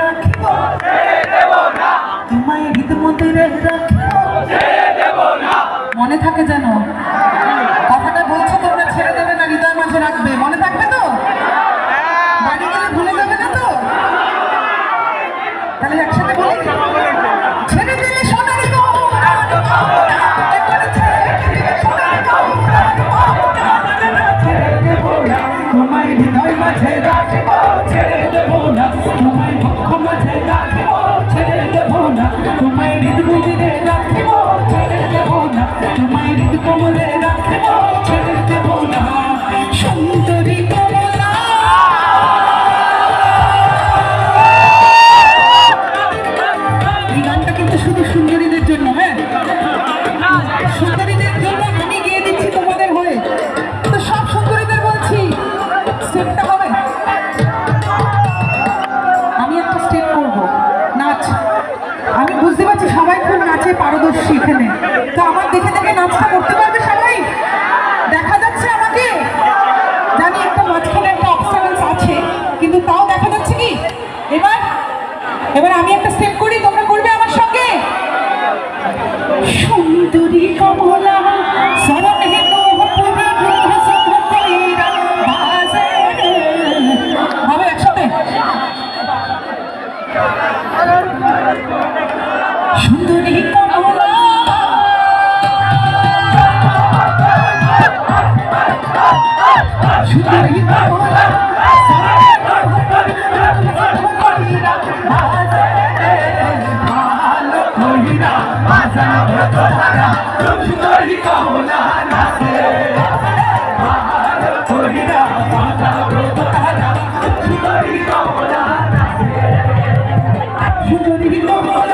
রাখিব তোমায় হৃদ মন্দিরে রাখিব মনে থাকে যেন কথাটা বলছো তোমরা ছেড়ে দেবে না হৃদয় মাঝে রাখবে মনে থাকবে তো বাড়ি গেলে ভুলে যাবে না তো তাহলে একসাথে বলি ছেড়ে দিলে সোনারি তোমায় হৃদয় মাঝে রাখিব ছেড়ে দেব না তোমায় পক্ষ মাঝে রাখিব ছেড়ে দেব না তোমায় হৃদ মন্দিরে রাখিব ছেড়ে দেব না তোমায় হৃদ কমলে রাখিব ছেড়ে দেব না সুন্দরী কমলা এই গানটা কিন্তু শুধু সুন্দরীদের জন্য হ্যাঁ সুন্দরীদের জন্য আমি গিয়ে দিচ্ছি তোমাদের হয়ে তো সব সুন্দরীদের বলছি স্টেপটা হবে আমি একটা স্টেপ করব নাচ আমি বুঝতে পারছি সবাই খুব নাচে পারদর্শী এখানে তো আমার দেখে দেখে নাচটা করতে পারবে সবাই দেখা যাচ্ছে আমাকে জানি একটা মাঝখানে একটা অবস্টাকেলস আছে কিন্তু তাও দেখা যাচ্ছে কি এবার এবার আমি একটা স্টেপ করি তোমরা করবে আমার সঙ্গে সুন্দরী কমলা সরণে হবে একসাথে সুন্দরী কমলা সুন্দরী কমলা সুন্দরী কমলা সুন্দরী কমলা